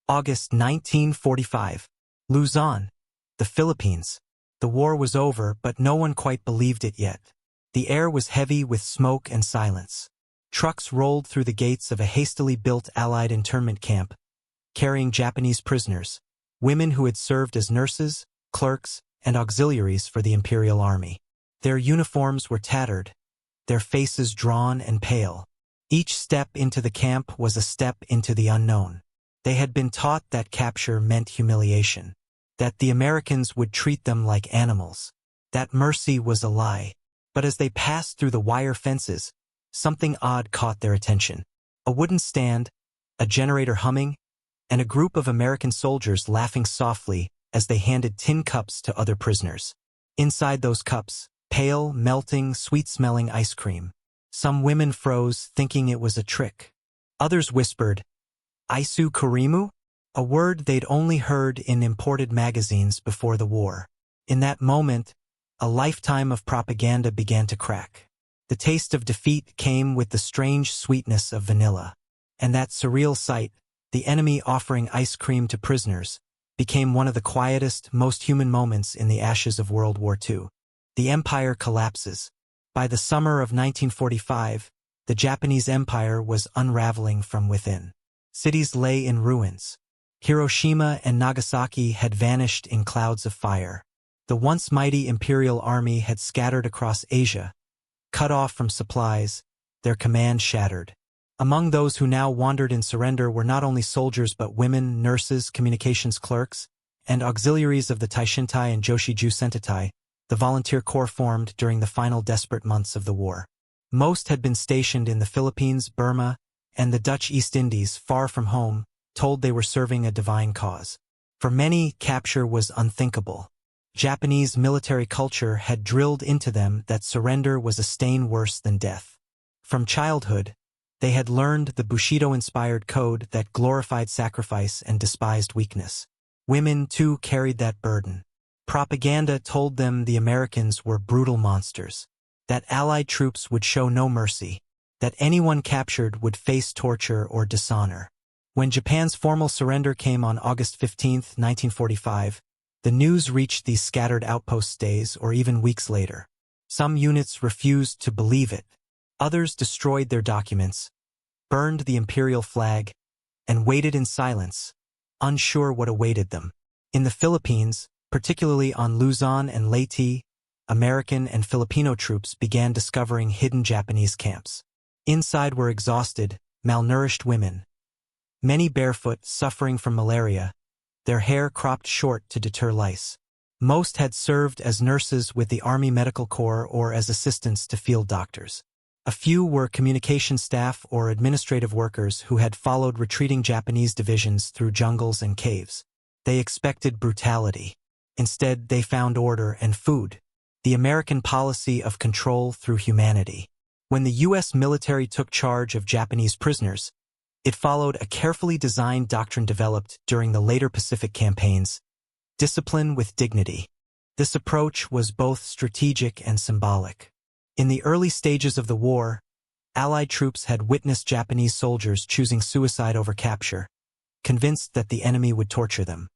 August 1945. Luzon, the Philippines. The war was over, but no one quite believed it yet. The air was heavy with smoke and silence. Trucks rolled through the gates of a hastily built Allied internment camp, carrying Japanese prisoners, women who had served as nurses, clerks, and auxiliaries for the Imperial Army. Their uniforms were tattered, their faces drawn and pale. Each step into the camp was a step into the unknown. They had been taught that capture meant humiliation, that the Americans would treat them like animals, that mercy was a lie. But as they passed through the wire fences, something odd caught their attention. A wooden stand, a generator humming, and a group of American soldiers laughing softly as they handed tin cups to other prisoners. Inside those cups, pale, melting, sweet-smelling ice cream. Some women froze, thinking it was a trick. Others whispered, "Isu Kurimu?" A word they'd only heard in imported magazines before the war. In that moment, a lifetime of propaganda began to crack. The taste of defeat came with the strange sweetness of vanilla. And that surreal sight, the enemy offering ice cream to prisoners, became one of the quietest, most human moments in the ashes of World War II. The empire collapses. By the summer of 1945, the Japanese Empire was unraveling from within. Cities lay in ruins. Hiroshima and Nagasaki had vanished in clouds of fire. The once mighty Imperial Army had scattered across Asia. Cut off from supplies, their command shattered. Among those who now wandered in surrender were not only soldiers but women, nurses, communications clerks, and auxiliaries of the Taishintai and Joshiju Sentai, the volunteer corps formed during the final desperate months of the war. Most had been stationed in the Philippines, Burma, and the Dutch East Indies, far from home, told they were serving a divine cause. For many, capture was unthinkable. Japanese military culture had drilled into them that surrender was a stain worse than death. From childhood, they had learned the Bushido-inspired code that glorified sacrifice and despised weakness. Women, too, carried that burden. Propaganda told them the Americans were brutal monsters, that Allied troops would show no mercy, that anyone captured would face torture or dishonor. When Japan's formal surrender came on August 15, 1945, the news reached these scattered outposts days or even weeks later. Some units refused to believe it. Others destroyed their documents, burned the imperial flag, and waited in silence, unsure what awaited them. In the Philippines, particularly on Luzon and Leyte, American and Filipino troops began discovering hidden Japanese camps. Inside were exhausted, malnourished women, many barefoot, suffering from malaria, their hair cropped short to deter lice. Most had served as nurses with the Army Medical Corps or as assistants to field doctors. A few were communication staff or administrative workers who had followed retreating Japanese divisions through jungles and caves. They expected brutality. Instead, they found order and food, the American policy of control through humanity. When the U.S. military took charge of Japanese prisoners, it followed a carefully designed doctrine developed during the later Pacific campaigns: discipline with dignity. This approach was both strategic and symbolic. In the early stages of the war, Allied troops had witnessed Japanese soldiers choosing suicide over capture, convinced that the enemy would torture them.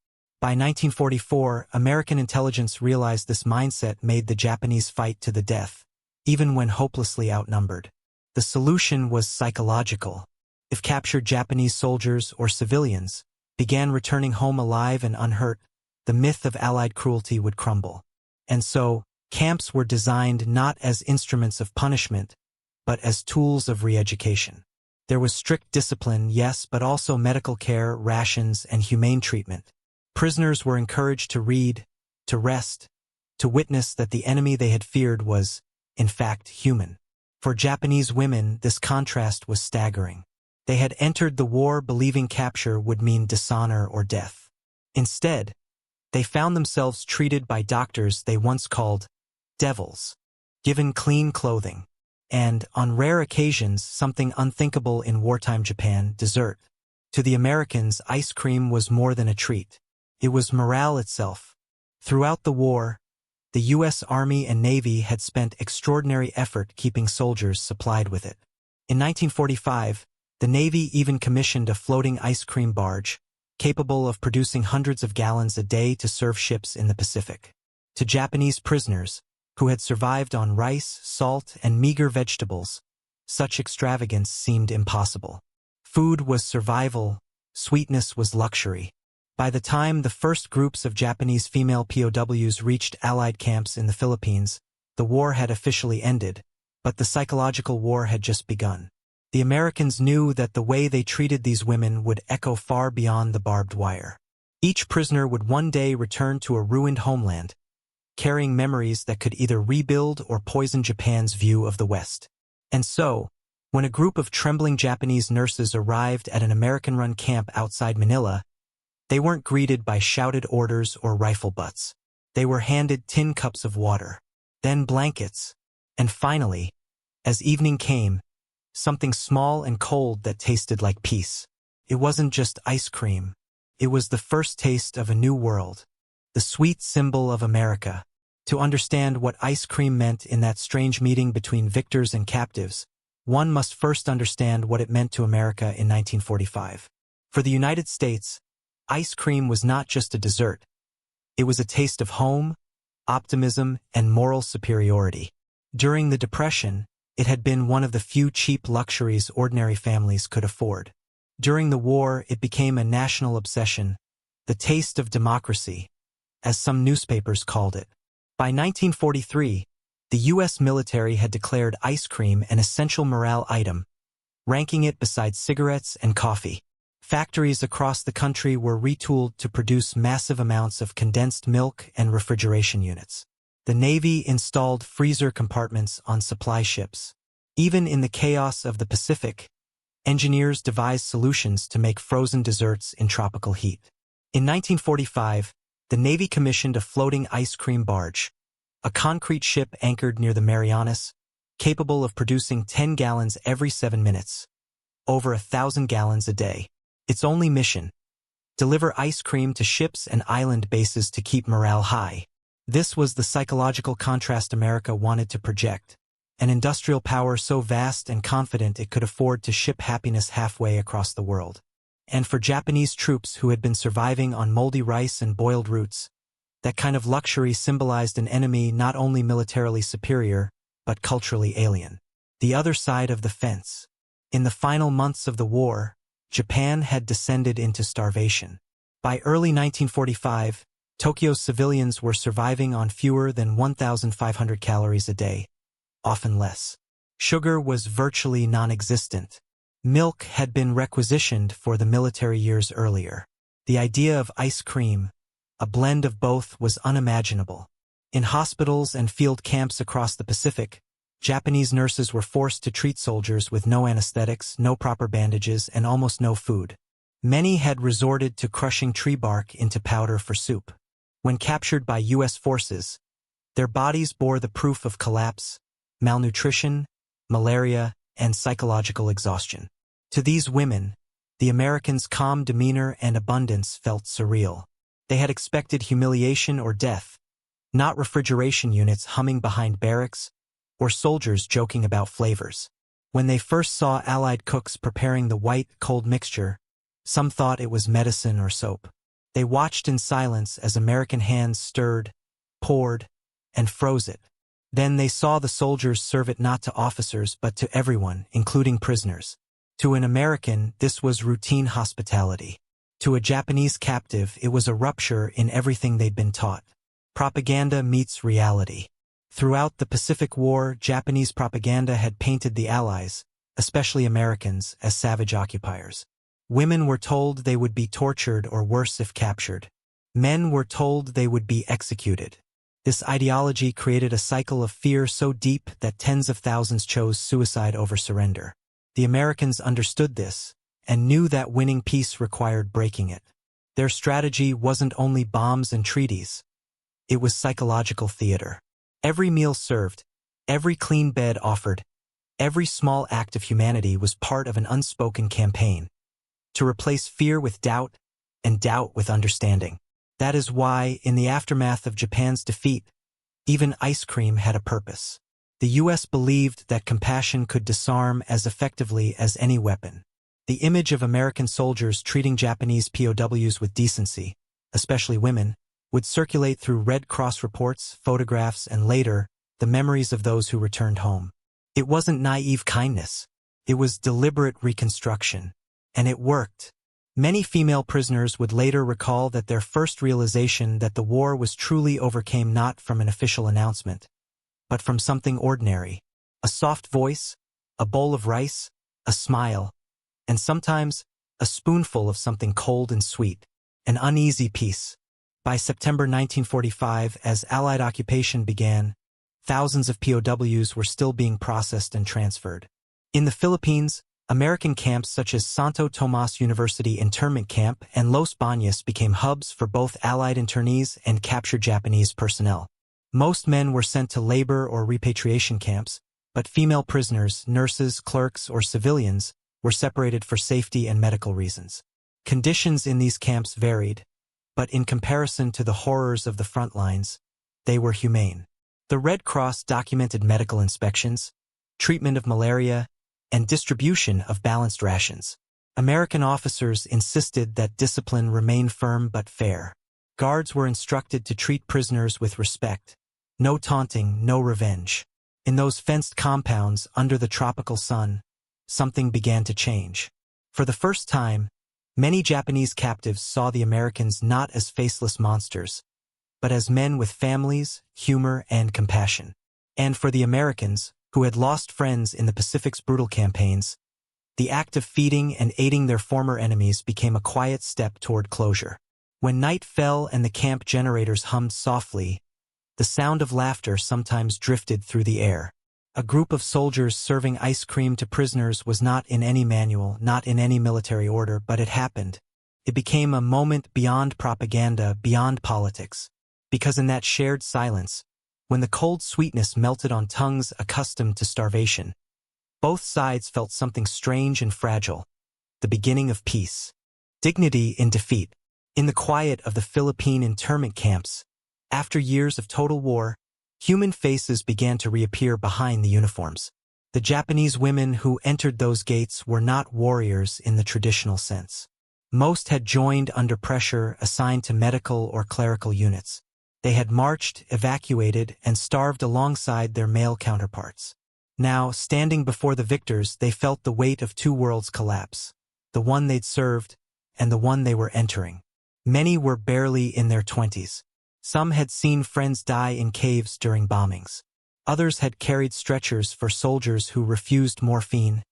By 1944, American intelligence realized this mindset made the Japanese fight to the death, even when hopelessly outnumbered. The solution was psychological. If captured Japanese soldiers or civilians began returning home alive and unhurt, the myth of Allied cruelty would crumble. And so, camps were designed not as instruments of punishment, but as tools of re-education. There was strict discipline, yes, but also medical care, rations, and humane treatment. Prisoners were encouraged to read, to rest, to witness that the enemy they had feared was, in fact, human. For Japanese women, this contrast was staggering. They had entered the war believing capture would mean dishonor or death. Instead, they found themselves treated by doctors they once called devils, given clean clothing, and, on rare occasions, something unthinkable in wartime Japan, dessert. To the Americans, ice cream was more than a treat. It was morale itself. Throughout the war, the U.S. Army and Navy had spent extraordinary effort keeping soldiers supplied with it. In 1945, the Navy even commissioned a floating ice cream barge, capable of producing hundreds of gallons a day to serve ships in the Pacific. To Japanese prisoners, who had survived on rice, salt, and meager vegetables, such extravagance seemed impossible. Food was survival, sweetness was luxury. By the time the first groups of Japanese female POWs reached Allied camps in the Philippines, the war had officially ended, but the psychological war had just begun. The Americans knew that the way they treated these women would echo far beyond the barbed wire. Each prisoner would one day return to a ruined homeland, carrying memories that could either rebuild or poison Japan's view of the West. And so, when a group of trembling Japanese nurses arrived at an American-run camp outside Manila, they weren't greeted by shouted orders or rifle butts. They were handed tin cups of water, then blankets, and finally, as evening came, something small and cold that tasted like peace. It wasn't just ice cream. It was the first taste of a new world, the sweet symbol of America. To understand what ice cream meant in that strange meeting between victors and captives, one must first understand what it meant to America in 1945. For the United States, ice cream was not just a dessert. It was a taste of home, optimism, and moral superiority. During the Depression, it had been one of the few cheap luxuries ordinary families could afford. During the war, it became a national obsession, the taste of democracy, as some newspapers called it. By 1943, the U.S. military had declared ice cream an essential morale item, ranking it beside cigarettes and coffee. Factories across the country were retooled to produce massive amounts of condensed milk and refrigeration units. The Navy installed freezer compartments on supply ships. Even in the chaos of the Pacific, engineers devised solutions to make frozen desserts in tropical heat. In 1945, the Navy commissioned a floating ice cream barge, a concrete ship anchored near the Marianas, capable of producing 10 gallons every 7 minutes, over 1,000 gallons a day. Its only mission: deliver ice cream to ships and island bases to keep morale high. This was the psychological contrast America wanted to project, an industrial power so vast and confident it could afford to ship happiness halfway across the world. And for Japanese troops who had been surviving on moldy rice and boiled roots, that kind of luxury symbolized an enemy not only militarily superior, but culturally alien. The other side of the fence. In the final months of the war, Japan had descended into starvation. By early 1945, Tokyo's civilians were surviving on fewer than 1,500 calories a day, often less. Sugar was virtually non-existent. Milk had been requisitioned for the military years earlier. The idea of ice cream, a blend of both, was unimaginable. In hospitals and field camps across the Pacific, Japanese nurses were forced to treat soldiers with no anesthetics, no proper bandages, and almost no food. Many had resorted to crushing tree bark into powder for soup. When captured by U.S. forces, their bodies bore the proof of collapse, malnutrition, malaria, and psychological exhaustion. To these women, the Americans' calm demeanor and abundance felt surreal. They had expected humiliation or death, not refrigeration units humming behind barracks, or soldiers joking about flavors. When they first saw Allied cooks preparing the white, cold mixture, some thought it was medicine or soap. They watched in silence as American hands stirred, poured, and froze it. Then they saw the soldiers serve it not to officers but to everyone, including prisoners. To an American, this was routine hospitality. To a Japanese captive, it was a rupture in everything they'd been taught. Propaganda meets reality. Throughout the Pacific War, Japanese propaganda had painted the Allies, especially Americans, as savage occupiers. Women were told they would be tortured or worse if captured. Men were told they would be executed. This ideology created a cycle of fear so deep that tens of thousands chose suicide over surrender. The Americans understood this, and knew that winning peace required breaking it. Their strategy wasn't only bombs and treaties. It was psychological theater. Every meal served, every clean bed offered, every small act of humanity was part of an unspoken campaign to replace fear with doubt and doubt with understanding. That is why, in the aftermath of Japan's defeat, even ice cream had a purpose. The U.S. believed that compassion could disarm as effectively as any weapon. The image of American soldiers treating Japanese POWs with decency, especially women, would circulate through Red Cross reports, photographs, and later, the memories of those who returned home. It wasn't naive kindness. It was deliberate reconstruction. And it worked. Many female prisoners would later recall that their first realization that the war was truly over came not from an official announcement, but from something ordinary. A soft voice, a bowl of rice, a smile, and sometimes a spoonful of something cold and sweet, an uneasy peace. By September 1945, as Allied occupation began, thousands of POWs were still being processed and transferred. In the Philippines, American camps such as Santo Tomas University Internment Camp and Los Baños became hubs for both Allied internees and captured Japanese personnel. Most men were sent to labor or repatriation camps, but female prisoners, nurses, clerks, or civilians were separated for safety and medical reasons. Conditions in these camps varied, but in comparison to the horrors of the front lines, they were humane. The Red Cross documented medical inspections, treatment of malaria, and distribution of balanced rations. American officers insisted that discipline remain firm but fair. Guards were instructed to treat prisoners with respect. No taunting, no revenge. In those fenced compounds under the tropical sun, something began to change. For the first time, many Japanese captives saw the Americans not as faceless monsters, but as men with families, humor, and compassion. And for the Americans, who had lost friends in the Pacific's brutal campaigns, the act of feeding and aiding their former enemies became a quiet step toward closure. When night fell and the camp generators hummed softly, the sound of laughter sometimes drifted through the air. A group of soldiers serving ice cream to prisoners was not in any manual, not in any military order, but it happened. It became a moment beyond propaganda, beyond politics. Because in that shared silence, when the cold sweetness melted on tongues accustomed to starvation, both sides felt something strange and fragile, the beginning of peace. Dignity in defeat. In the quiet of the Philippine internment camps, after years of total war, human faces began to reappear behind the uniforms. The Japanese women who entered those gates were not warriors in the traditional sense. Most had joined under pressure assigned to medical or clerical units. They had marched, evacuated, and starved alongside their male counterparts. Now, standing before the victors, they felt the weight of two worlds collapse, the one they'd served and the one they were entering. Many were barely in their 20s. Some had seen friends die in caves during bombings. Others had carried stretchers for soldiers who refused morphine,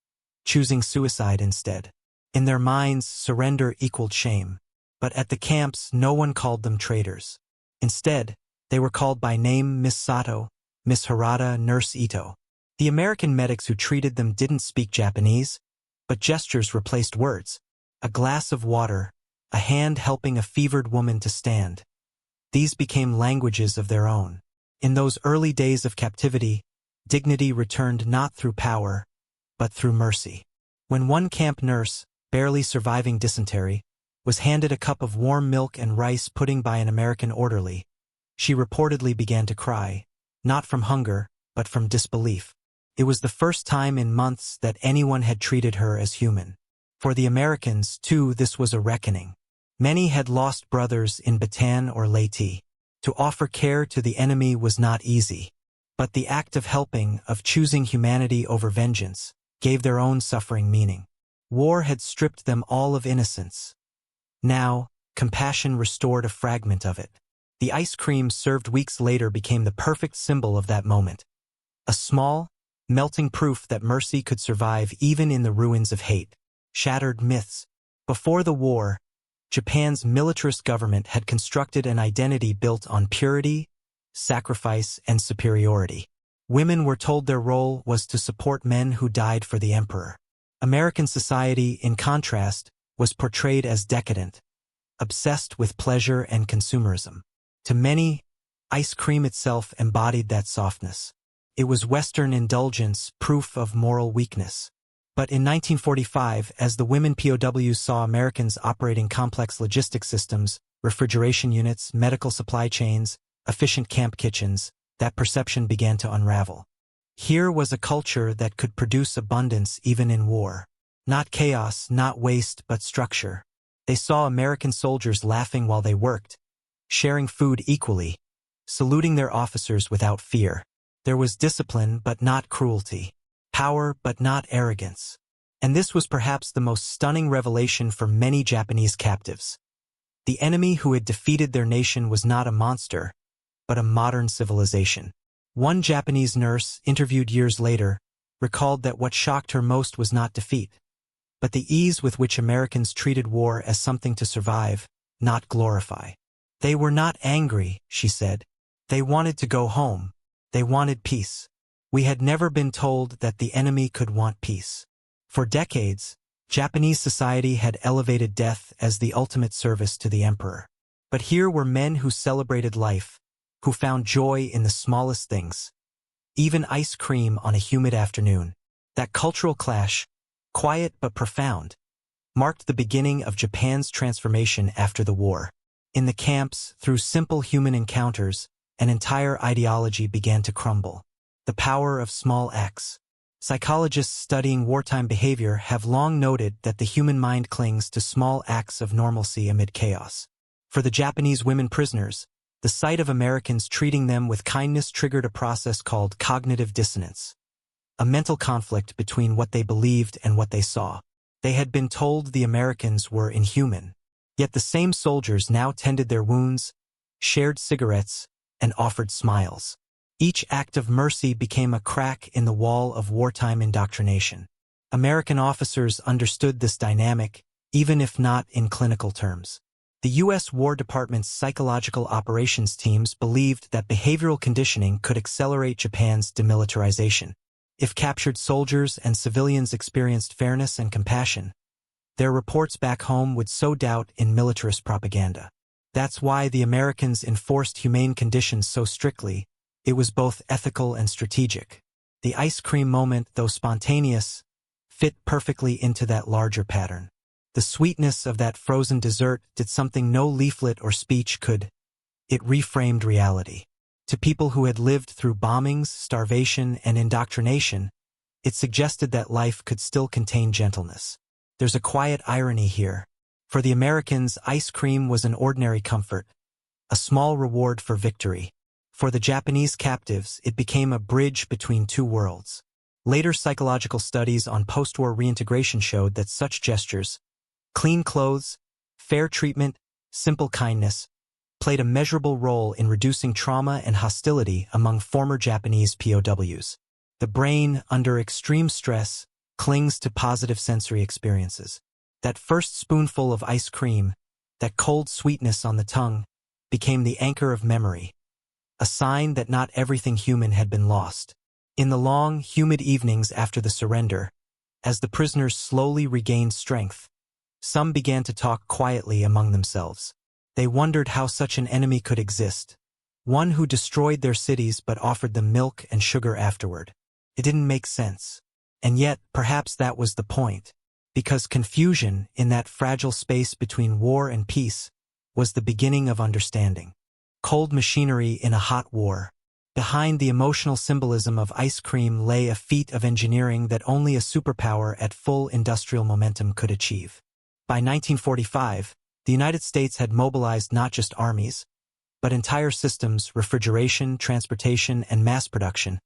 choosing suicide instead. In their minds, surrender equaled shame. But at the camps, no one called them traitors. Instead, they were called by name Miss Sato, Miss Harada, Nurse Ito. The American medics who treated them didn't speak Japanese, but gestures replaced words. A glass of water, a hand helping a fevered woman to stand. These became languages of their own. In those early days of captivity, dignity returned not through power, but through mercy. When one camp nurse, barely surviving dysentery, was handed a cup of warm milk and rice pudding by an American orderly, she reportedly began to cry, not from hunger, but from disbelief. It was the first time in months that anyone had treated her as human. For the Americans, too, this was a reckoning. Many had lost brothers in Bataan or Leyte. To offer care to the enemy was not easy. But the act of helping, of choosing humanity over vengeance, gave their own suffering meaning. War had stripped them all of innocence. Now, compassion restored a fragment of it. The ice cream served weeks later became the perfect symbol of that moment. A small, melting proof that mercy could survive even in the ruins of hate. Shattered myths. Before the war, Japan's militarist government had constructed an identity built on purity, sacrifice, and superiority. Women were told their role was to support men who died for the emperor. American society, in contrast, was portrayed as decadent, obsessed with pleasure and consumerism. To many, ice cream itself embodied that softness. It was Western indulgence, proof of moral weakness. But in 1945, as the women POWs saw Americans operating complex logistics systems, refrigeration units, medical supply chains, efficient camp kitchens, that perception began to unravel. Here was a culture that could produce abundance even in war. Not chaos, not waste, but structure. They saw American soldiers laughing while they worked, sharing food equally, saluting their officers without fear. There was discipline, but not cruelty. Power, but not arrogance. And this was perhaps the most stunning revelation for many Japanese captives. The enemy who had defeated their nation was not a monster, but a modern civilization. One Japanese nurse, interviewed years later, recalled that what shocked her most was not defeat, but the ease with which Americans treated war as something to survive, not glorify. They were not angry, she said. They wanted to go home. They wanted peace. We had never been told that the enemy could want peace. For decades, Japanese society had elevated death as the ultimate service to the emperor. But here were men who celebrated life, who found joy in the smallest things. Even ice cream on a humid afternoon. That cultural clash, quiet but profound, marked the beginning of Japan's transformation after the war. In the camps, through simple human encounters, an entire ideology began to crumble. The power of small acts. Psychologists studying wartime behavior have long noted that the human mind clings to small acts of normalcy amid chaos. For the Japanese women prisoners, the sight of Americans treating them with kindness triggered a process called cognitive dissonance, a mental conflict between what they believed and what they saw. They had been told the Americans were inhuman, yet the same soldiers now tended their wounds, shared cigarettes, and offered smiles. Each act of mercy became a crack in the wall of wartime indoctrination. American officers understood this dynamic, even if not in clinical terms. The U.S. War Department's psychological operations teams believed that behavioral conditioning could accelerate Japan's demilitarization. If captured soldiers and civilians experienced fairness and compassion, their reports back home would sow doubt in militarist propaganda. That's why the Americans enforced humane conditions so strictly. It was both ethical and strategic. The ice cream moment, though spontaneous, fit perfectly into that larger pattern. The sweetness of that frozen dessert did something no leaflet or speech could. It reframed reality. To people who had lived through bombings, starvation, and indoctrination, it suggested that life could still contain gentleness. There's a quiet irony here. For the Americans, ice cream was an ordinary comfort, a small reward for victory. For the Japanese captives, it became a bridge between two worlds. Later psychological studies on post-war reintegration showed that such gestures, clean clothes, fair treatment, simple kindness, played a measurable role in reducing trauma and hostility among former Japanese POWs. The brain, under extreme stress, clings to positive sensory experiences. That first spoonful of ice cream, that cold sweetness on the tongue, became the anchor of memory, a sign that not everything human had been lost. In the long, humid evenings after the surrender, as the prisoners slowly regained strength, some began to talk quietly among themselves. They wondered how such an enemy could exist, one who destroyed their cities but offered them milk and sugar afterward. It didn't make sense. And yet, perhaps that was the point, because confusion in that fragile space between war and peace was the beginning of understanding. Cold machinery in a hot war. Behind the emotional symbolism of ice cream lay a feat of engineering that only a superpower at full industrial momentum could achieve. By 1945, the United States had mobilized not just armies, but entire systems, refrigeration, transportation, and mass production,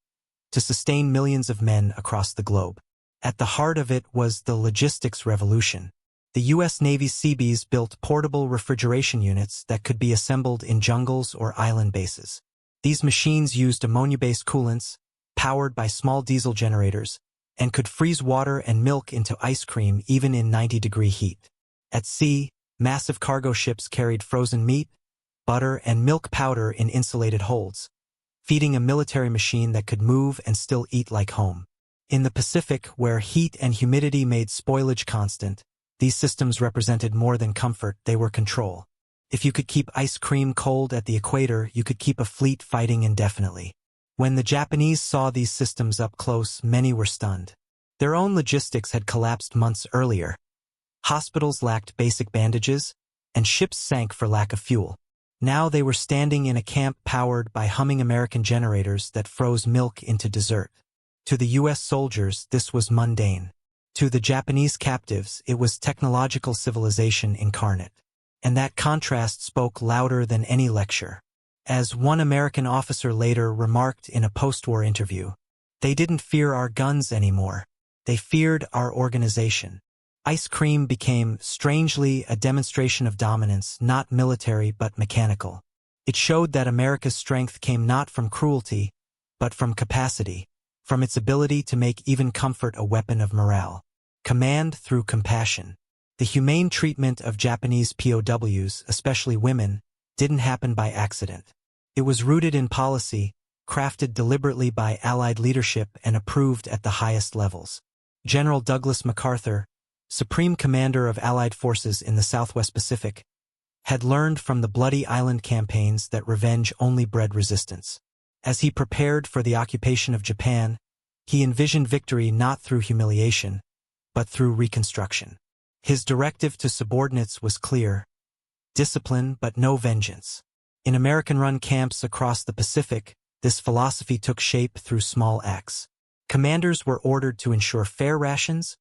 to sustain millions of men across the globe. At the heart of it was the logistics revolution. The U.S. Navy's Seabees built portable refrigeration units that could be assembled in jungles or island bases. These machines used ammonia-based coolants, powered by small diesel generators, and could freeze water and milk into ice cream even in 90-degree heat. At sea, massive cargo ships carried frozen meat, butter, and milk powder in insulated holds, feeding a military machine that could move and still eat like home. In the Pacific, where heat and humidity made spoilage constant, these systems represented more than comfort, they were control. If you could keep ice cream cold at the equator, you could keep a fleet fighting indefinitely. When the Japanese saw these systems up close, many were stunned. Their own logistics had collapsed months earlier. Hospitals lacked basic bandages, and ships sank for lack of fuel. Now they were standing in a camp powered by humming American generators that froze milk into dessert. To the U.S. soldiers, this was mundane. To the Japanese captives, it was technological civilization incarnate. And that contrast spoke louder than any lecture. As one American officer later remarked in a post-war interview, "They didn't fear our guns anymore. They feared our organization." Ice cream became, strangely, a demonstration of dominance, not military but mechanical. It showed that America's strength came not from cruelty, but from capacity, from its ability to make even comfort a weapon of morale. Command through compassion. The humane treatment of Japanese POWs, especially women, didn't happen by accident. It was rooted in policy, crafted deliberately by Allied leadership and approved at the highest levels. General Douglas MacArthur, Supreme Commander of Allied forces in the Southwest Pacific, had learned from the Bloody Island campaigns that revenge only bred resistance. As he prepared for the occupation of Japan, he envisioned victory not through humiliation, but through reconstruction. His directive to subordinates was clear: discipline but no vengeance. In American-run camps across the Pacific, this philosophy took shape through small acts. Commanders were ordered to ensure fair rations,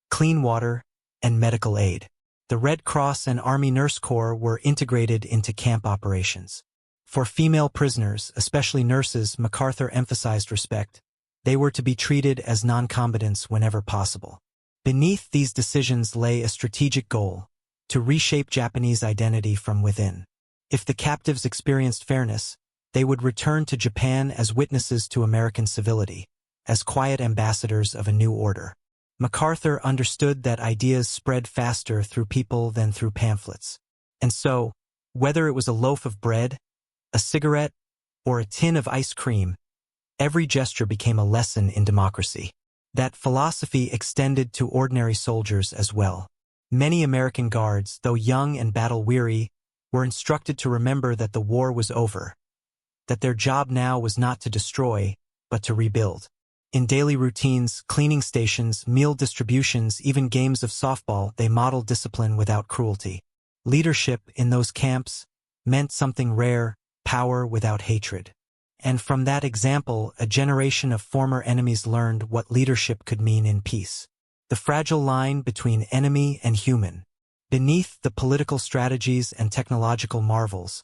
clean water, and medical aid. The Red Cross and Army Nurse Corps were integrated into camp operations. For female prisoners, especially nurses, MacArthur emphasized respect. They were to be treated as non-combatants whenever possible. Beneath these decisions lay a strategic goal: to reshape Japanese identity from within. If the captives experienced fairness, they would return to Japan as witnesses to American civility, as quiet ambassadors of a new order. MacArthur understood that ideas spread faster through people than through pamphlets. And so, whether it was a loaf of bread, a cigarette, or a tin of ice cream, every gesture became a lesson in democracy. That philosophy extended to ordinary soldiers as well. Many American guards, though young and battle-weary, were instructed to remember that the war was over, that their job now was not to destroy, but to rebuild. In daily routines, cleaning stations, meal distributions, even games of softball, they modeled discipline without cruelty. Leadership in those camps meant something rare: power without hatred. And from that example, a generation of former enemies learned what leadership could mean in peace. The fragile line between enemy and human. Beneath the political strategies and technological marvels,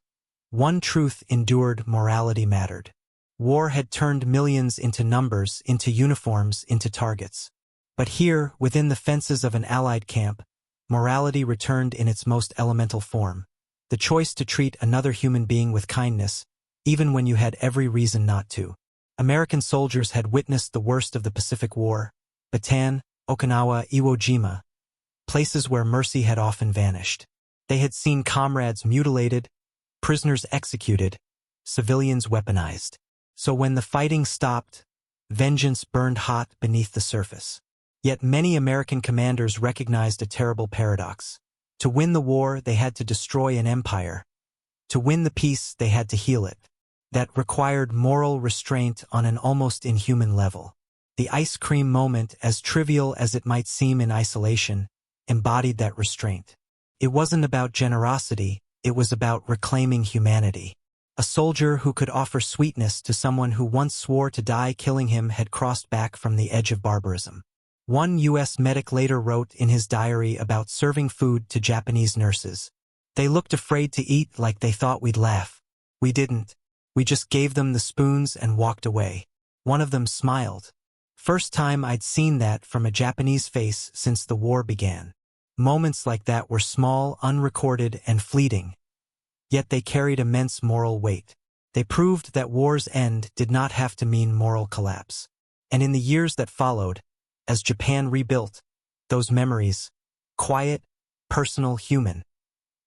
one truth endured: morality mattered. War had turned millions into numbers, into uniforms, into targets. But here, within the fences of an Allied camp, morality returned in its most elemental form: the choice to treat another human being with kindness, even when you had every reason not to. American soldiers had witnessed the worst of the Pacific War: Bataan, Okinawa, Iwo Jima, places where mercy had often vanished. They had seen comrades mutilated, prisoners executed, civilians weaponized. So when the fighting stopped, vengeance burned hot beneath the surface. Yet many American commanders recognized a terrible paradox. To win the war, they had to destroy an empire. To win the peace, they had to heal it. That required moral restraint on an almost inhuman level. The ice cream moment, as trivial as it might seem in isolation, embodied that restraint. It wasn't about generosity, it was about reclaiming humanity. A soldier who could offer sweetness to someone who once swore to die killing him had crossed back from the edge of barbarism. One U.S. medic later wrote in his diary about serving food to Japanese nurses: "They looked afraid to eat, like they thought we'd laugh. We didn't. We just gave them the spoons and walked away." One of them smiled. First time I'd seen that from a Japanese face since the war began. Moments like that were small, unrecorded, and fleeting. Yet they carried immense moral weight. They proved that war's end did not have to mean moral collapse. And in the years that followed, as Japan rebuilt, those memories, quiet, personal, human,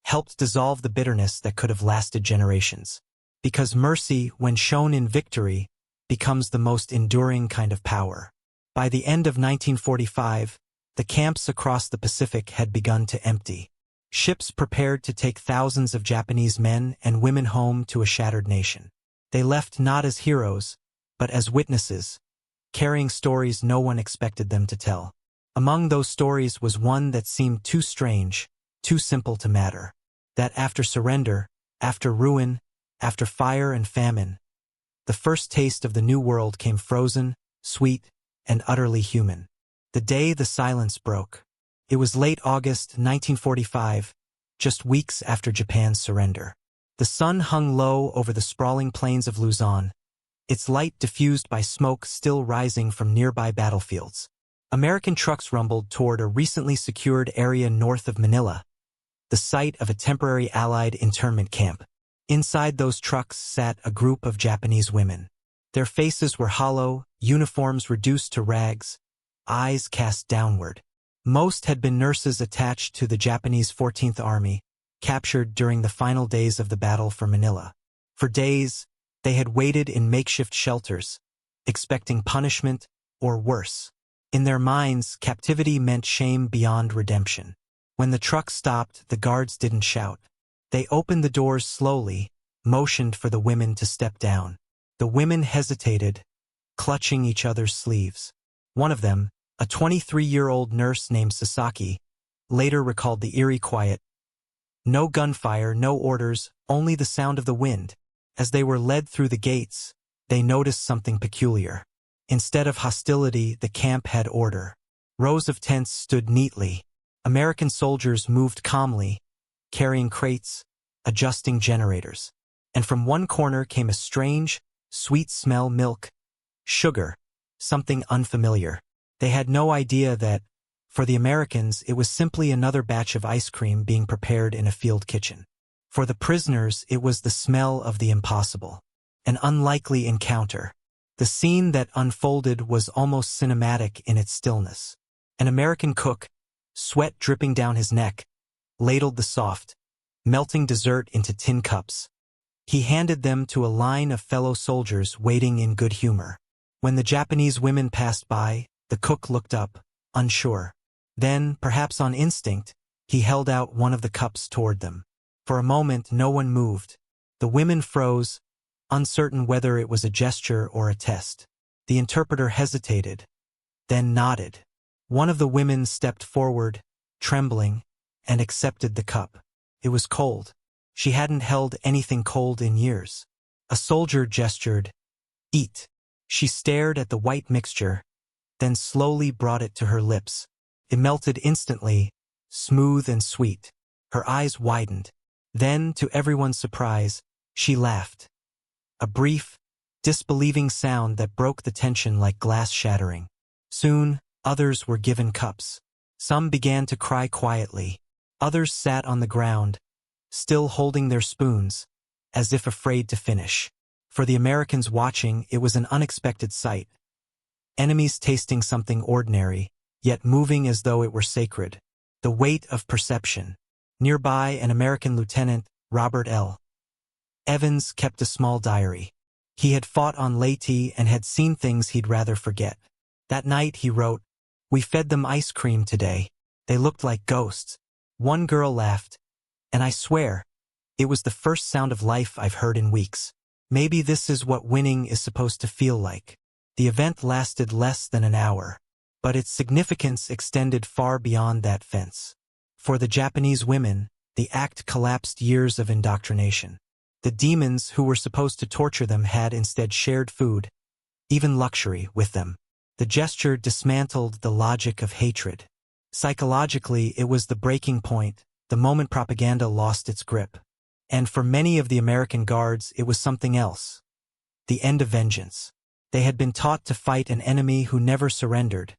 helped dissolve the bitterness that could have lasted generations. Because mercy, when shown in victory, becomes the most enduring kind of power. By the end of 1945, the camps across the Pacific had begun to empty. Ships prepared to take thousands of Japanese men and women home to a shattered nation. They left not as heroes, but as witnesses, carrying stories no one expected them to tell. Among those stories was one that seemed too strange, too simple to matter. That after surrender, after ruin, after fire and famine, the first taste of the New World came frozen, sweet, and utterly human. The day the silence broke. It was late August 1945, just weeks after Japan's surrender. The sun hung low over the sprawling plains of Luzon, its light diffused by smoke still rising from nearby battlefields. American trucks rumbled toward a recently secured area north of Manila, the site of a temporary Allied internment camp. Inside those trucks sat a group of Japanese women. Their faces were hollow, uniforms reduced to rags, eyes cast downward. Most had been nurses attached to the Japanese 14th Army, captured during the final days of the battle for Manila. For days, they had waited in makeshift shelters, expecting punishment or worse. In their minds, captivity meant shame beyond redemption. When the truck stopped, the guards didn't shout. They opened the doors slowly, motioned for the women to step down. The women hesitated, clutching each other's sleeves. One of them, a 23-year-old nurse named Sasaki, later recalled the eerie quiet. No gunfire, no orders, only the sound of the wind. As they were led through the gates, they noticed something peculiar. Instead of hostility, the camp had order. Rows of tents stood neatly. American soldiers moved calmly, carrying crates, adjusting generators. And from one corner came a strange, sweet smell: milk, sugar, something unfamiliar. They had no idea that, for the Americans, it was simply another batch of ice cream being prepared in a field kitchen. For the prisoners, it was the smell of the impossible. An unlikely encounter. The scene that unfolded was almost cinematic in its stillness. An American cook, sweat dripping down his neck, ladled the soft, melting dessert into tin cups. He handed them to a line of fellow soldiers waiting in good humor. When the Japanese women passed by, the cook looked up, unsure. Then, perhaps on instinct, he held out one of the cups toward them. For a moment, no one moved. The women froze, uncertain whether it was a gesture or a test. The interpreter hesitated, then nodded. One of the women stepped forward, trembling, and accepted the cup. It was cold. She hadn't held anything cold in years. A soldier gestured, "Eat." She stared at the white mixture, then slowly brought it to her lips. It melted instantly, smooth and sweet. Her eyes widened. Then, to everyone's surprise, she laughed. A brief, disbelieving sound that broke the tension like glass shattering. Soon, others were given cups. Some began to cry quietly. Others sat on the ground, still holding their spoons, as if afraid to finish. For the Americans watching, it was an unexpected sight. Enemies tasting something ordinary, yet moving as though it were sacred. The weight of perception. Nearby, an American lieutenant, Robert L. Evans, kept a small diary. He had fought on Leyte and had seen things he'd rather forget. That night, he wrote, "We fed them ice cream today. They looked like ghosts." One girl laughed, and I swear, it was the first sound of life I've heard in weeks. Maybe this is what winning is supposed to feel like. The event lasted less than an hour, but its significance extended far beyond that fence. For the Japanese women, the act collapsed years of indoctrination. The demons who were supposed to torture them had instead shared food, even luxury, with them. The gesture dismantled the logic of hatred. Psychologically, it was the breaking point, the moment propaganda lost its grip. And for many of the American guards, it was something else. The end of vengeance. They had been taught to fight an enemy who never surrendered,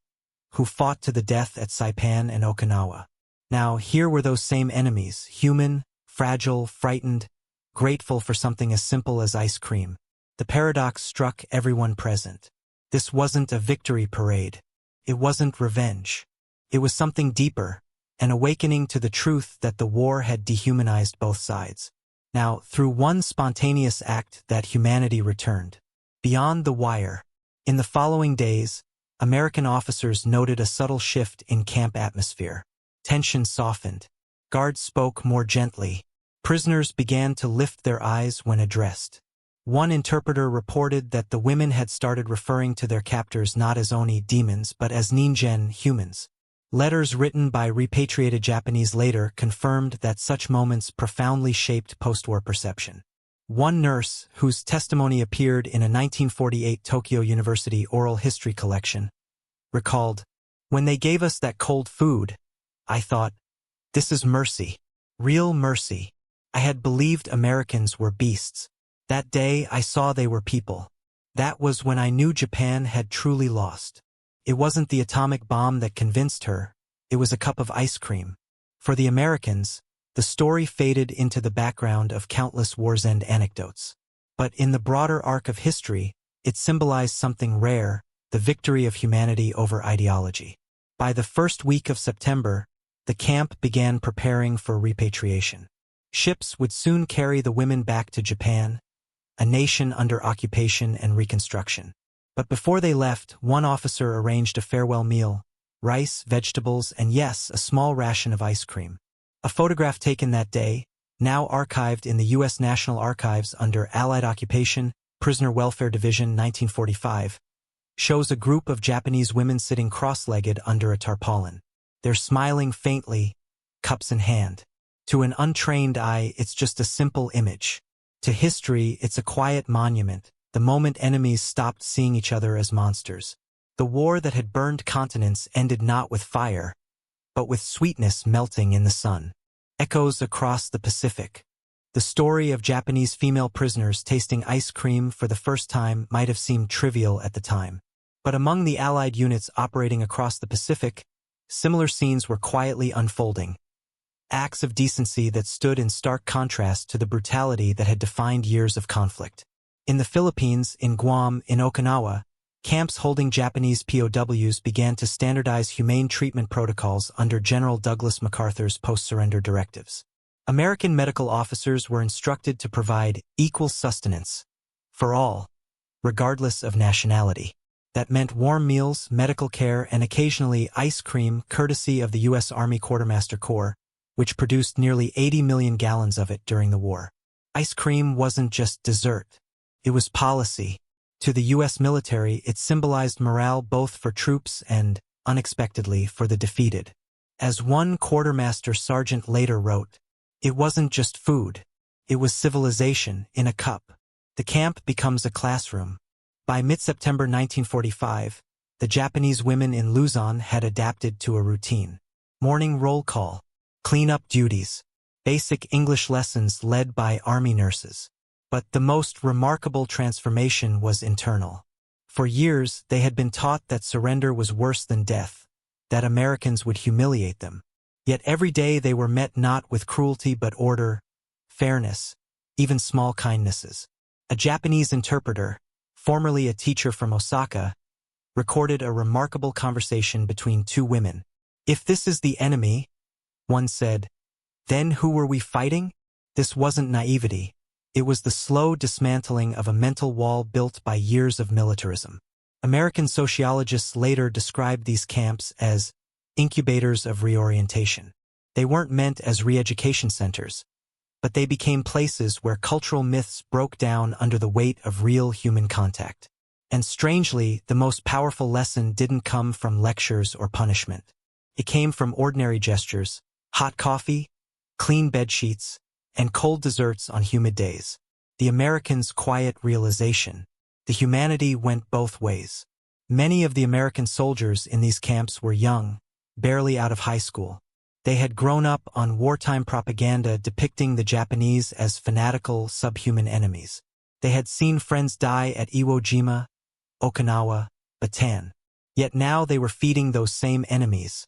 who fought to the death at Saipan and Okinawa. Now, here were those same enemies, human, fragile, frightened, grateful for something as simple as ice cream. The paradox struck everyone present. This wasn't a victory parade. It wasn't revenge. It was something deeper, an awakening to the truth that the war had dehumanized both sides. Now, through one spontaneous act, that humanity returned. Beyond the wire. In the following days, American officers noted a subtle shift in camp atmosphere. Tension softened. Guards spoke more gently. Prisoners began to lift their eyes when addressed. One interpreter reported that the women had started referring to their captors not as oni demons but as ningen humans. Letters written by repatriated Japanese later confirmed that such moments profoundly shaped post-war perception. One nurse, whose testimony appeared in a 1948 Tokyo University oral history collection, recalled, When they gave us that cold food, I thought, this is mercy. Real mercy. I had believed Americans were beasts. That day I saw they were people. That was when I knew Japan had truly lost. It wasn't the atomic bomb that convinced her, it was a cup of ice cream. For the Americans, the story faded into the background of countless war's-end anecdotes. But in the broader arc of history, it symbolized something rare, the victory of humanity over ideology. By the first week of September, the camp began preparing for repatriation. Ships would soon carry the women back to Japan, a nation under occupation and reconstruction. But before they left, one officer arranged a farewell meal, rice, vegetables, and yes, a small ration of ice cream. A photograph taken that day, now archived in the U.S. National Archives under Allied Occupation, Prisoner Welfare Division 1945, shows a group of Japanese women sitting cross-legged under a tarpaulin. They're smiling faintly, cups in hand. To an untrained eye, it's just a simple image. To history, it's a quiet monument, the moment enemies stopped seeing each other as monsters. The war that had burned continents ended not with fire, but with sweetness melting in the sun. Echoes across the Pacific. The story of Japanese female prisoners tasting ice cream for the first time might have seemed trivial at the time. But among the Allied units operating across the Pacific, similar scenes were quietly unfolding. Acts of decency that stood in stark contrast to the brutality that had defined years of conflict. In the Philippines, in Guam, in Okinawa, camps holding Japanese POWs began to standardize humane treatment protocols under General Douglas MacArthur's post-surrender directives. American medical officers were instructed to provide equal sustenance for all, regardless of nationality. That meant warm meals, medical care, and occasionally ice cream, courtesy of the U.S. Army Quartermaster Corps, which produced nearly 80 million gallons of it during the war. Ice cream wasn't just dessert. It was policy. To the U.S. military, it symbolized morale both for troops and, unexpectedly, for the defeated. As one quartermaster sergeant later wrote, it wasn't just food. It was civilization in a cup. The camp becomes a classroom. By mid-September 1945, the Japanese women in Luzon had adapted to a routine. Morning roll call, clean-up duties, basic English lessons led by army nurses. But the most remarkable transformation was internal. For years, they had been taught that surrender was worse than death, that Americans would humiliate them. Yet every day they were met not with cruelty but order, fairness, even small kindnesses. A Japanese interpreter, formerly a teacher from Osaka, recorded a remarkable conversation between two women. If this is the enemy, one said, then who were we fighting? This wasn't naivety. It was the slow dismantling of a mental wall built by years of militarism. American sociologists later described these camps as incubators of reorientation. They weren't meant as re-education centers, but they became places where cultural myths broke down under the weight of real human contact. And strangely, the most powerful lesson didn't come from lectures or punishment. It came from ordinary gestures, hot coffee, clean bed sheets, and cold desserts on humid days. The Americans' quiet realization. The humanity went both ways. Many of the American soldiers in these camps were young, barely out of high school. They had grown up on wartime propaganda depicting the Japanese as fanatical, subhuman enemies. They had seen friends die at Iwo Jima, Okinawa, Bataan. Yet now they were feeding those same enemies.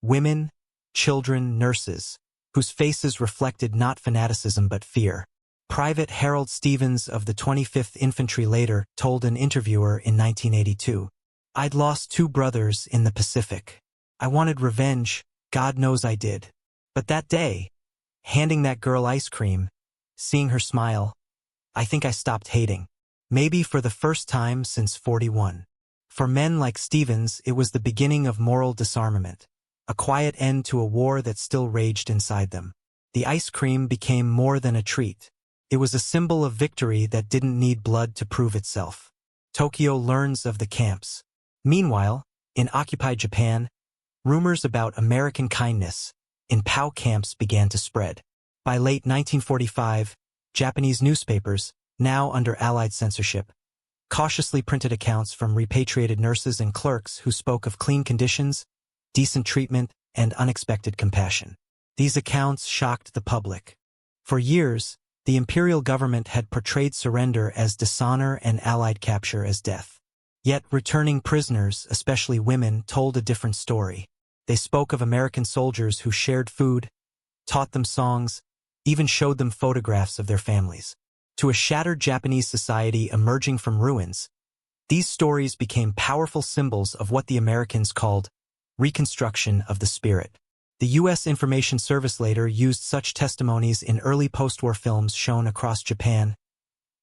Women, children, nurses, whose faces reflected not fanaticism but fear. Private Harold Stevens of the 25th Infantry later told an interviewer in 1982, "I'd lost 2 brothers in the Pacific. I wanted revenge, God knows I did. But that day, handing that girl ice cream, seeing her smile, I think I stopped hating. Maybe for the first time since '41. For men like Stevens, it was the beginning of moral disarmament, a quiet end to a war that still raged inside them. The ice cream became more than a treat. It was a symbol of victory that didn't need blood to prove itself. Tokyo learns of the camps. Meanwhile, in occupied Japan, rumors about American kindness in POW camps began to spread. By late 1945, Japanese newspapers, now under Allied censorship, cautiously printed accounts from repatriated nurses and clerks who spoke of clean conditions, decent treatment, and unexpected compassion. These accounts shocked the public. For years, the imperial government had portrayed surrender as dishonor and Allied capture as death. Yet returning prisoners, especially women, told a different story. They spoke of American soldiers who shared food, taught them songs, even showed them photographs of their families. To a shattered Japanese society emerging from ruins, these stories became powerful symbols of what the Americans called reconstruction of the spirit. The U.S. Information Service later used such testimonies in early post-war films shown across Japan,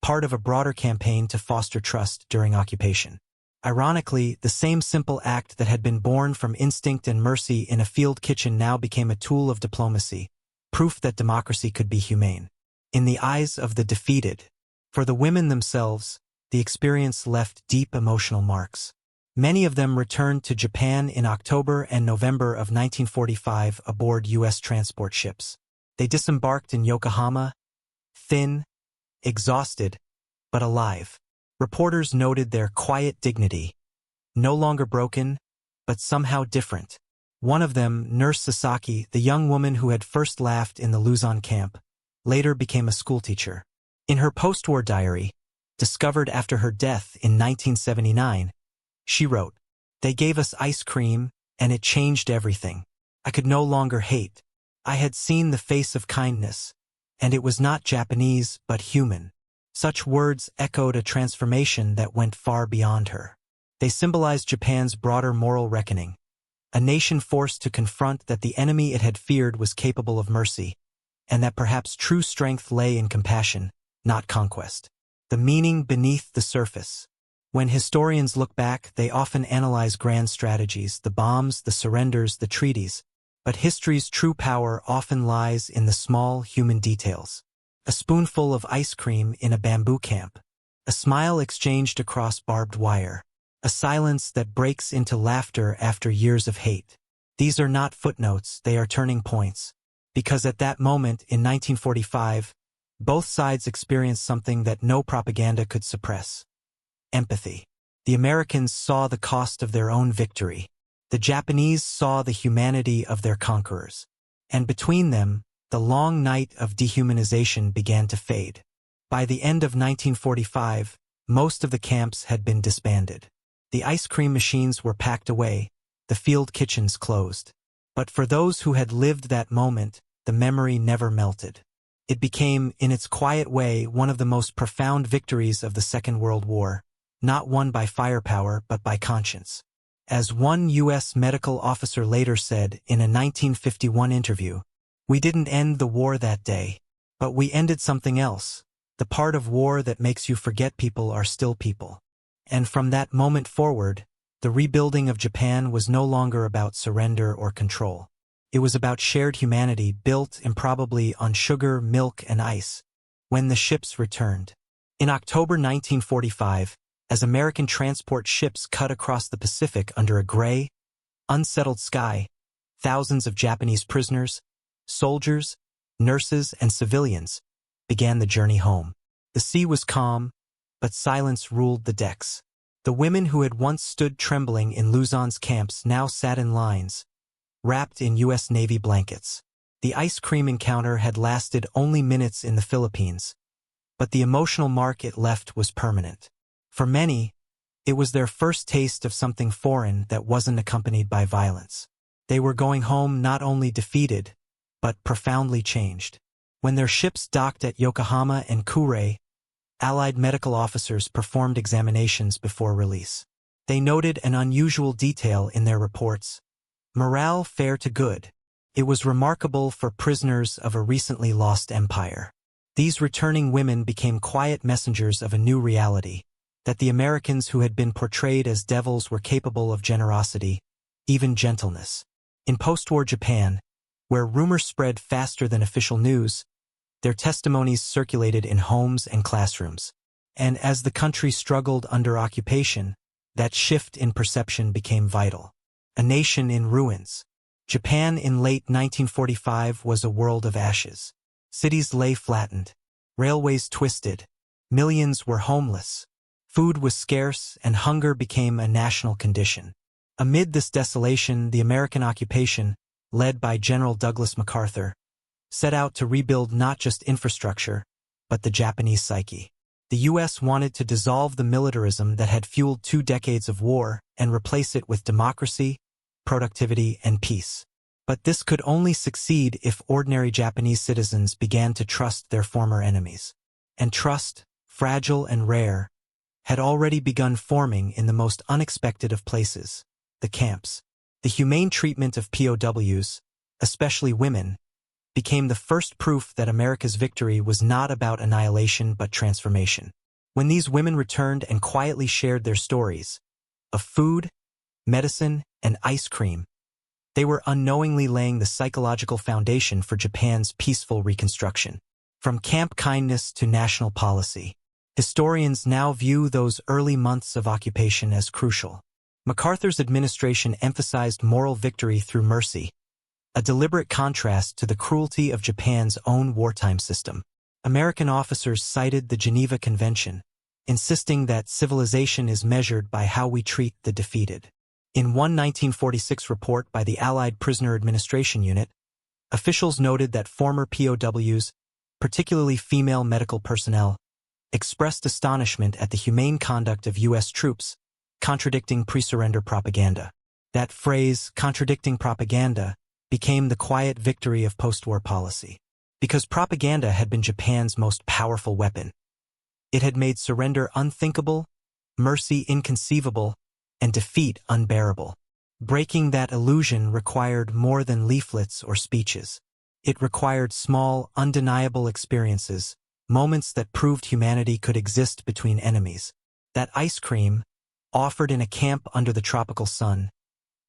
part of a broader campaign to foster trust during occupation. Ironically, the same simple act that had been born from instinct and mercy in a field kitchen now became a tool of diplomacy, proof that democracy could be humane. In the eyes of the defeated, for the women themselves, the experience left deep emotional marks. Many of them returned to Japan in October and November of 1945 aboard U.S. transport ships. They disembarked in Yokohama, thin, exhausted, but alive. Reporters noted their quiet dignity, no longer broken, but somehow different. One of them, Nurse Sasaki, the young woman who had first laughed in the Luzon camp, later became a schoolteacher. In her post-war diary, discovered after her death in 1979, she wrote, "They gave us ice cream, and it changed everything. I could no longer hate. I had seen the face of kindness, and it was not Japanese but human." Such words echoed a transformation that went far beyond her. They symbolized Japan's broader moral reckoning, a nation forced to confront that the enemy it had feared was capable of mercy, and that perhaps true strength lay in compassion, not conquest. The meaning beneath the surface. When historians look back, they often analyze grand strategies, the bombs, the surrenders, the treaties, but history's true power often lies in the small human details. A spoonful of ice cream in a bamboo camp, a smile exchanged across barbed wire, a silence that breaks into laughter after years of hate. These are not footnotes, they are turning points. Because at that moment, in 1945, both sides experienced something that no propaganda could suppress. Empathy. The Americans saw the cost of their own victory. The Japanese saw the humanity of their conquerors. And between them, the long night of dehumanization began to fade. By the end of 1945, most of the camps had been disbanded. The ice cream machines were packed away, the field kitchens closed. But for those who had lived that moment, the memory never melted. It became, in its quiet way, one of the most profound victories of the Second World War, not won by firepower but by conscience. As one U.S. medical officer later said in a 1951 interview, "We didn't end the war that day, but we ended something else, the part of war that makes you forget people are still people." And from that moment forward, the rebuilding of Japan was no longer about surrender or control. It was about shared humanity built improbably on sugar, milk, and ice. When the ships returned. In October 1945, as American transport ships cut across the Pacific under a gray, unsettled sky, thousands of Japanese prisoners, soldiers, nurses, and civilians began the journey home. The sea was calm, but silence ruled the decks. The women who had once stood trembling in Luzon's camps now sat in lines, wrapped in U.S. Navy blankets. The ice cream encounter had lasted only minutes in the Philippines, but the emotional mark it left was permanent. For many, it was their first taste of something foreign that wasn't accompanied by violence. They were going home not only defeated, but profoundly changed. When their ships docked at Yokohama and Kure, Allied medical officers performed examinations before release. They noted an unusual detail in their reports: morale fair to good. It was remarkable for prisoners of a recently lost empire. These returning women became quiet messengers of a new reality, that the Americans who had been portrayed as devils were capable of generosity, even gentleness. In post-war Japan, where rumors spread faster than official news, their testimonies circulated in homes and classrooms. And as the country struggled under occupation, that shift in perception became vital. A nation in ruins. Japan in late 1945 was a world of ashes. Cities lay flattened, railways twisted, millions were homeless. Food was scarce and hunger became a national condition. Amid this desolation, the American occupation, led by General Douglas MacArthur, set out to rebuild not just infrastructure, but the Japanese psyche. The U.S. wanted to dissolve the militarism that had fueled 2 decades of war and replace it with democracy, productivity, and peace. But this could only succeed if ordinary Japanese citizens began to trust their former enemies. And trust, fragile and rare, had already begun forming in the most unexpected of places, the camps. The humane treatment of POWs, especially women, became the first proof that America's victory was not about annihilation but transformation. When these women returned and quietly shared their stories of food, medicine, and ice cream, they were unknowingly laying the psychological foundation for Japan's peaceful reconstruction. From camp kindness to national policy, historians now view those early months of occupation as crucial. MacArthur's administration emphasized moral victory through mercy, a deliberate contrast to the cruelty of Japan's own wartime system. American officers cited the Geneva Convention, insisting that civilization is measured by how we treat the defeated. In one 1946 report by the Allied Prisoner Administration Unit, officials noted that former POWs, particularly female medical personnel, expressed astonishment at the humane conduct of U.S. troops, contradicting pre-surrender propaganda. That phrase, contradicting propaganda, became the quiet victory of post-war policy. Because propaganda had been Japan's most powerful weapon. It had made surrender unthinkable, mercy inconceivable, and defeat unbearable. Breaking that illusion required more than leaflets or speeches. It required small, undeniable experiences, moments that proved humanity could exist between enemies. That ice cream, offered in a camp under the tropical sun,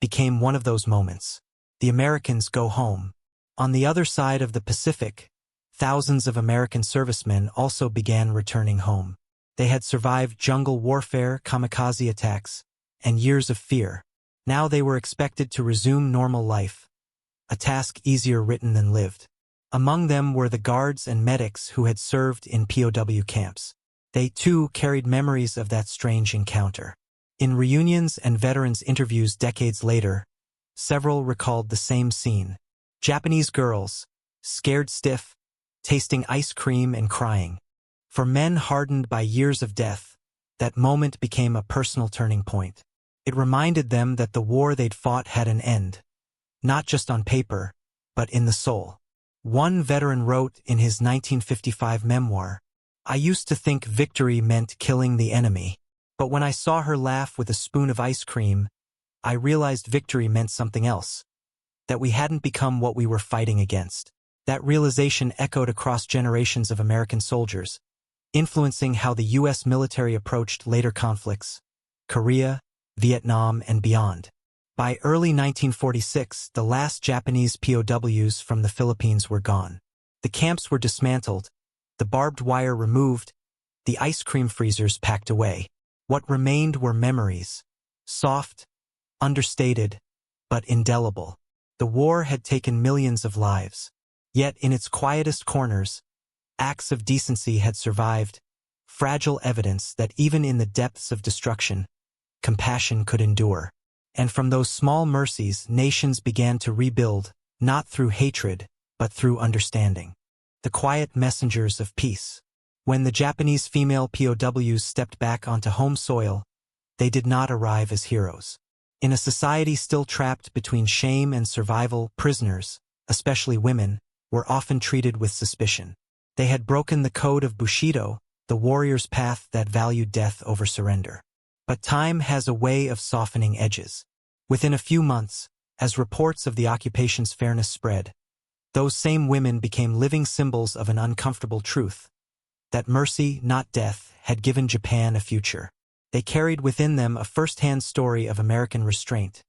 became one of those moments. The Americans go home. On the other side of the Pacific, thousands of American servicemen also began returning home. They had survived jungle warfare, kamikaze attacks, and years of fear. Now they were expected to resume normal life, a task easier written than lived. Among them were the guards and medics who had served in POW camps. They too carried memories of that strange encounter. In reunions and veterans' interviews decades later, several recalled the same scene. Japanese girls, scared stiff, tasting ice cream and crying. For men hardened by years of death, that moment became a personal turning point. It reminded them that the war they'd fought had an end, not just on paper, but in the soul. One veteran wrote in his 1955 memoir, "I used to think victory meant killing the enemy, but when I saw her laugh with a spoon of ice cream, I realized victory meant something else, that we hadn't become what we were fighting against." That realization echoed across generations of American soldiers, influencing how the U.S. military approached later conflicts, Korea, Vietnam, and beyond. By early 1946, the last Japanese POWs from the Philippines were gone. The camps were dismantled, the barbed wire removed, the ice cream freezers packed away. What remained were memories, soft, understated, but indelible. The war had taken millions of lives. Yet in its quietest corners, acts of decency had survived, fragile evidence that even in the depths of destruction, compassion could endure. And from those small mercies, nations began to rebuild, not through hatred, but through understanding. The quiet messengers of peace. When the Japanese female POWs stepped back onto home soil, they did not arrive as heroes. In a society still trapped between shame and survival, prisoners, especially women, were often treated with suspicion. They had broken the code of Bushido, the warrior's path that valued death over surrender. But time has a way of softening edges. Within a few months, as reports of the occupation's fairness spread, those same women became living symbols of an uncomfortable truth, that mercy, not death, had given Japan a future. They carried within them a first-hand story of American restraint,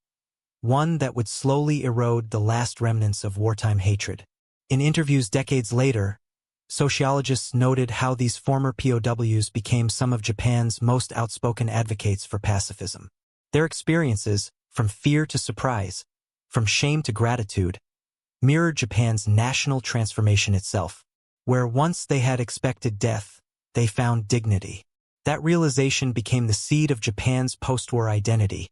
one that would slowly erode the last remnants of wartime hatred. In interviews decades later, sociologists noted how these former POWs became some of Japan's most outspoken advocates for pacifism. Their experiences, from fear to surprise, from shame to gratitude, mirrored Japan's national transformation itself. Where once they had expected death, they found dignity. That realization became the seed of Japan's post-war identity,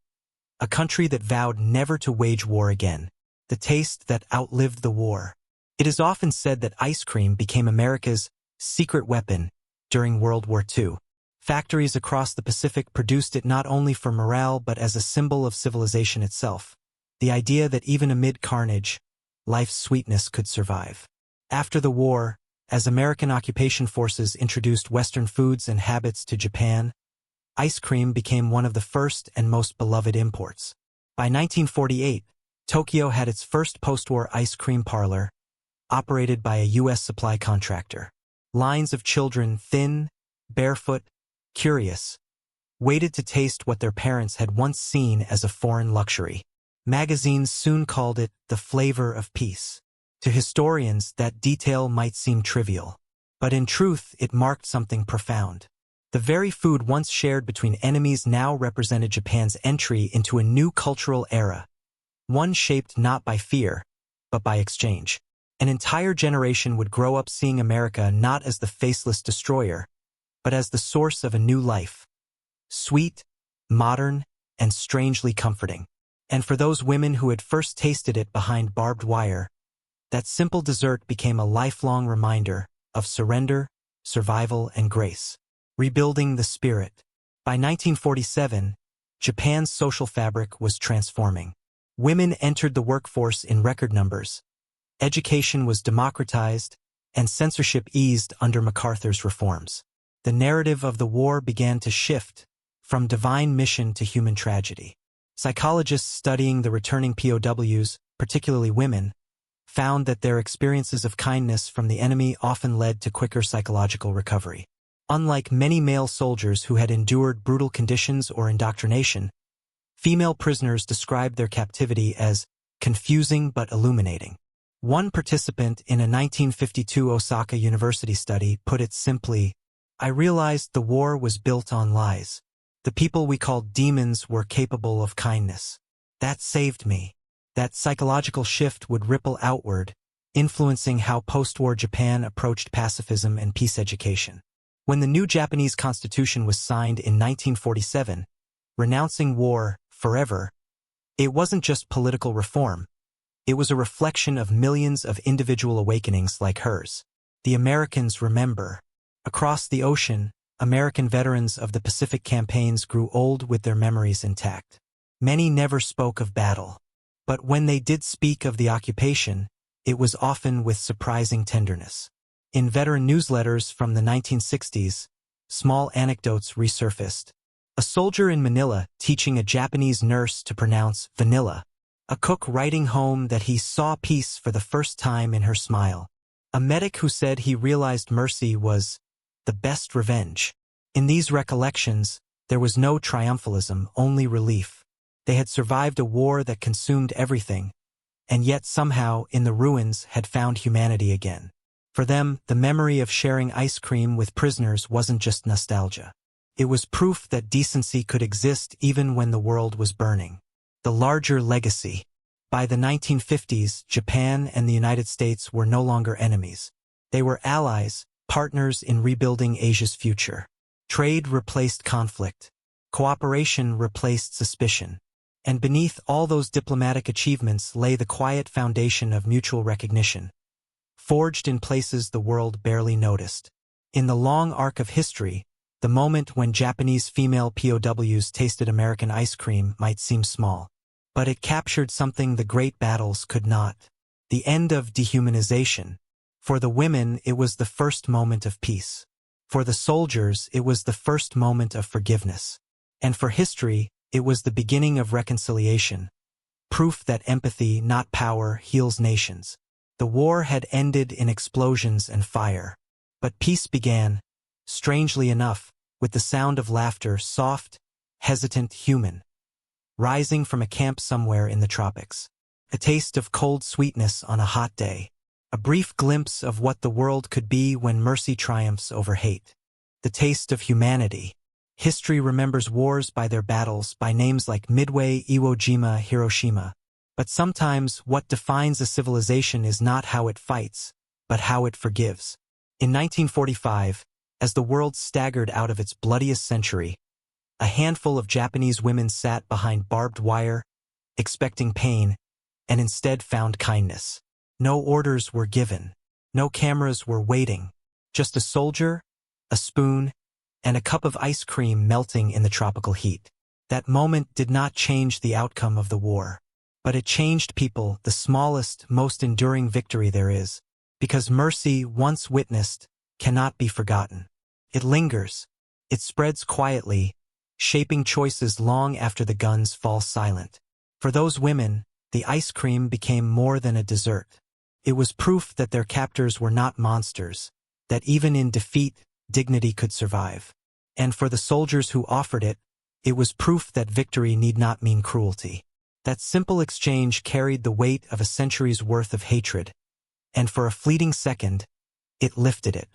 a country that vowed never to wage war again, the taste that outlived the war. It is often said that ice cream became America's secret weapon during World War II. Factories across the Pacific produced it not only for morale but as a symbol of civilization itself. The idea that even amid carnage, life's sweetness could survive. After the war, as American occupation forces introduced Western foods and habits to Japan, ice cream became one of the first and most beloved imports. By 1948, Tokyo had its first post-war ice cream parlor, operated by a U.S. supply contractor. Lines of children, thin, barefoot, curious, waited to taste what their parents had once seen as a foreign luxury. Magazines soon called it the flavor of peace. To historians, that detail might seem trivial, but in truth, it marked something profound. The very food once shared between enemies now represented Japan's entry into a new cultural era, one shaped not by fear, but by exchange. An entire generation would grow up seeing America not as the faceless destroyer, but as the source of a new life. Sweet, modern, and strangely comforting. And for those women who had first tasted it behind barbed wire, that simple dessert became a lifelong reminder of surrender, survival, and grace. Rebuilding the spirit. By 1947, Japan's social fabric was transforming. Women entered the workforce in record numbers. Education was democratized, and censorship eased under MacArthur's reforms. The narrative of the war began to shift from divine mission to human tragedy. Psychologists studying the returning POWs, particularly women, found that their experiences of kindness from the enemy often led to quicker psychological recovery. Unlike many male soldiers who had endured brutal conditions or indoctrination, female prisoners described their captivity as confusing but illuminating. One participant in a 1952 Osaka University study put it simply, "I realized the war was built on lies. The people we called demons were capable of kindness. That saved me." That psychological shift would ripple outward, influencing how post-war Japan approached pacifism and peace education. When the new Japanese constitution was signed in 1947, renouncing war forever, it wasn't just political reform. It was a reflection of millions of individual awakenings like hers. The Americans remember. Across the ocean, American veterans of the Pacific campaigns grew old with their memories intact. Many never spoke of battle. But when they did speak of the occupation, it was often with surprising tenderness. In veteran newsletters from the 1960s, small anecdotes resurfaced. A soldier in Manila teaching a Japanese nurse to pronounce vanilla. A cook writing home that he saw peace for the first time in her smile. A medic who said he realized mercy was the best revenge. In these recollections, there was no triumphalism, only relief. They had survived a war that consumed everything, and yet somehow, in the ruins, had found humanity again. For them, the memory of sharing ice cream with prisoners wasn't just nostalgia. It was proof that decency could exist even when the world was burning. The larger legacy. By the 1950s, Japan and the United States were no longer enemies. They were allies, partners in rebuilding Asia's future. Trade replaced conflict. Cooperation replaced suspicion. And beneath all those diplomatic achievements lay the quiet foundation of mutual recognition, forged in places the world barely noticed. In the long arc of history, the moment when Japanese female POWs tasted American ice cream might seem small. But it captured something the great battles could not. The end of dehumanization. For the women, it was the first moment of peace. For the soldiers, it was the first moment of forgiveness. And for history, it was the beginning of reconciliation. Proof that empathy, not power, heals nations. The war had ended in explosions and fire. But peace began, strangely enough, with the sound of laughter, soft, hesitant, human, rising from a camp somewhere in the tropics. A taste of cold sweetness on a hot day. A brief glimpse of what the world could be when mercy triumphs over hate. The taste of humanity. History remembers wars by their battles, by names like Midway, Iwo Jima, Hiroshima. But sometimes what defines a civilization is not how it fights, but how it forgives. In 1945, as the world staggered out of its bloodiest century, A handful of Japanese women sat behind barbed wire, expecting pain, and instead found kindness. No orders were given. No cameras were waiting. Just a soldier, a spoon, and a cup of ice cream melting in the tropical heat. That moment did not change the outcome of the war. But it changed people, the smallest, most enduring victory there is, because mercy, once witnessed, cannot be forgotten. It lingers. It spreads quietly, shaping choices long after the guns fall silent. For those women, the ice cream became more than a dessert. It was proof that their captors were not monsters, that even in defeat, dignity could survive. And for the soldiers who offered it, it was proof that victory need not mean cruelty. That simple exchange carried the weight of a century's worth of hatred, and for a fleeting second, it lifted it.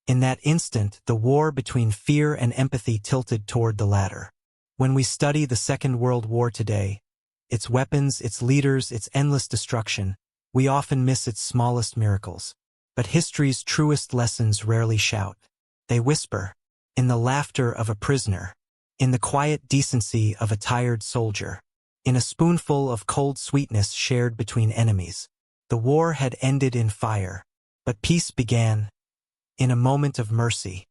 In that instant, the war between fear and empathy tilted toward the latter. When we study the Second World War today, its weapons, its leaders, its endless destruction, we often miss its smallest miracles. But history's truest lessons rarely shout. They whisper, in the laughter of a prisoner, in the quiet decency of a tired soldier, in a spoonful of cold sweetness shared between enemies. The war had ended in fire, but peace began in a moment of mercy.